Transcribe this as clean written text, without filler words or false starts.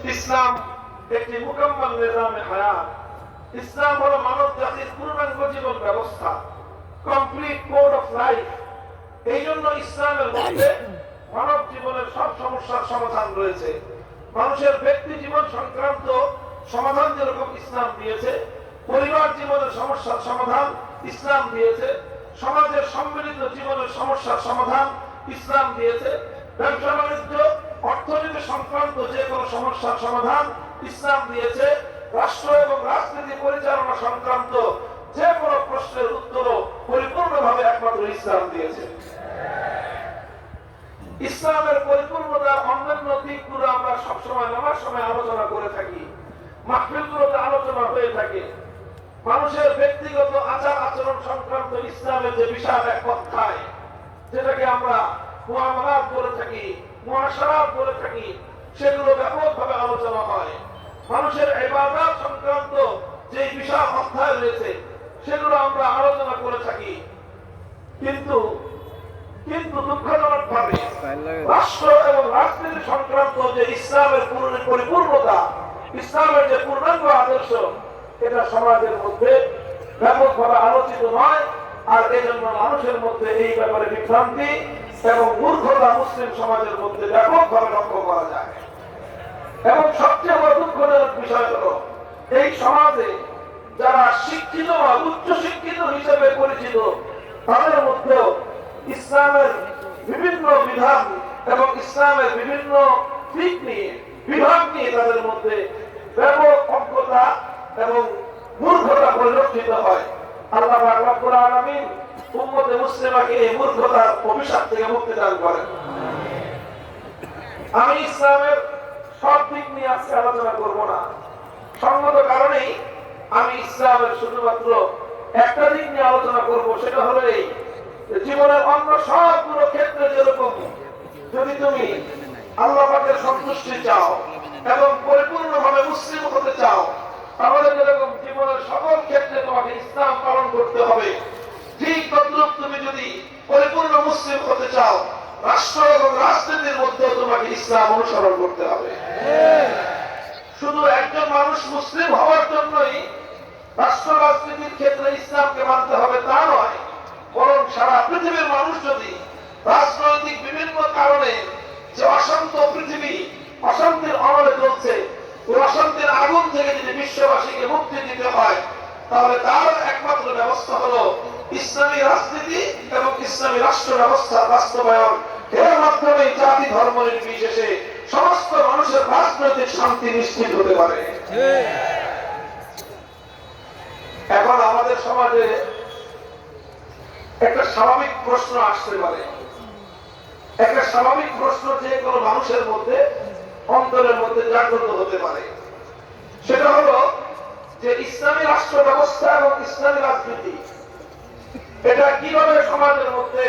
ইসলাম একটি মুকাম্মাল নিজামে হায়াত। ইসলাম হলো মানব জাতির পূর্ণাঙ্গ জীবন ব্যবস্থা, কমপ্লিট কোড অফ লাইফ। এই জন্য ইসলামের মধ্যে মানব জীবনের সব সমস্যার সমাধান রয়েছে। মানুষের ব্যক্তি জীবন সংক্রান্ত সমাধান যেরকম ইসলাম দিয়েছে, পরিবার জীবনের সমস্যার সমাধান ইসলাম দিয়েছে, সমাজের সম্মিলিত জীবনের সমস্যার সমাধান ইসলাম দিয়েছে, ব্যবসা বাণিজ্য অর্থনীতি সংক্রান্ত যে কোনো সমস্যার সমাধান ইসলাম দিয়েছে, রাষ্ট্র এবং রাজনীতি পরিচালনা সংক্রান্ত যে কোনো প্রশ্নের উত্তরও পরিপূর্ণভাবে একমাত্র ইসলাম দিয়েছে। ইসলামের পরিপূর্ণতার অন্যান্য দিকগুলো আমরা সবসময় নানার সময় আলোচনা করে থাকি, মাহফিলগুলোতে আলোচনা হয়ে থাকে। মানুষের ব্যক্তিগত আচার আচরণ সংক্রান্ত ইসলামের যে বিশাল এক অধ্যায়, যেটাকে আমরা মুআমালাত বলে থাকি, মুআশারাত বলে থাকি, সেগুলো ব্যাপকভাবে আলোচনা হয়। মানুষের ইবাদত সংক্রান্ত যে বিশাল অধ্যায় রয়েছে সেগুলো আমরা আলোচনা করে থাকি। কিন্তু দুঃখজনকভাবে রাষ্ট্র এবং রাজনীতি সংক্রান্ত যে ইসলামের পরিপূর্ণতা, ইসলামের যে পূর্ণাঙ্গ আদর্শ, এটা সমাজের মধ্যে ব্যাপকভাবে আলোচিত নয়। আর এই জন্য মানুষের মধ্যে এই ব্যাপারে বিভ্রান্তি এবং মূর্খতা মুসলিম সমাজের মধ্যে ব্যাপকভাবে লক্ষ্য করা যায়। এবং সবচেয়ে বড় দুঃখজনক বিষয় হলো, এই সমাজে যারা শিক্ষিত বা উচ্চ শিক্ষিত হিসেবে পরিচিত, তাদের মধ্যেও ইসলামের বিভিন্ন বিধান এবং ইসলামের বিভিন্ন দিক নিয়ে, বিভাগ নিয়ে তাদের মধ্যে ব্যাপক অজ্ঞতা এবং মূর্খতা পরিলক্ষিত হয়। আল্লাহ পাক রব্বুল আলামিন উম্মতে মুসলিমাকে এই মূর্খতার অভিশাপ থেকে মুক্তি দান করেন। আমি ইসলামের সব দিক নিয়ে আজকে আলোচনা করব না, সঙ্গত কারণেই আমি ইসলামের শুধুমাত্র একটা দিক নিয়ে আলোচনা করব। সেটা হলো এই, জীবনের অন্য সবগুলো ক্ষেত্রে যেরকম যদি তুমি আল্লাহ পাকের সন্তুষ্টি চাও এবং পরিপূর্ণভাবে মুসলিম হতে চাও, তাহলে যেরকম জীবনের সকল ক্ষেত্রে তোমাকে ইসলাম পালন করতে হবে, ঠিক তদ্রুপ তুমি যদি পরিপূর্ণ মুসলিম হতে চাও, রাষ্ট্র এবং রাজনীতির মধ্যে তোমাকে ইসলাম অনুসরণ করতে হবে। শুধু একজন মানুষ মুসলিম হওয়ার জন্যই রাষ্ট্র রাজনীতির ক্ষেত্রে ইসলামকে মানতে হবে তা নয়, বরং সারা পৃথিবীর মানুষ যদি রাজনৈতিক বিভিন্ন কারণে যে অশান্ত পৃথিবী, অশান্তির আমলে চলছে, ওই অশান্তির আগুন থেকে যদি বিশ্ববাসীকে মুক্তি দিতে হয়, তাহলে তার একমাত্র ব্যবস্থা হলো ইসলামী রাজনীতি এবং ইসলামী রাষ্ট্র ব্যবস্থার বাস্তবায়ন। এর মাধ্যমে জাতি ধর্ম নির্বিশেষে সমস্ত মানুষের রাজনৈতিক শান্তি নিশ্চিত হতে পারে। এখন আমাদের সমাজে একটা স্বাভাবিক প্রশ্ন আসতে পারে, একটা স্বাভাবিক প্রশ্ন যে কোনো মানুষের মধ্যে অন্তরের মধ্যে জাগ্রত হতে পারে। সেটা হলো যে ইসলামী রাষ্ট্র ব্যবস্থা এবং ইসলামী রাজনীতি এটা কিভাবে সমাজের মধ্যে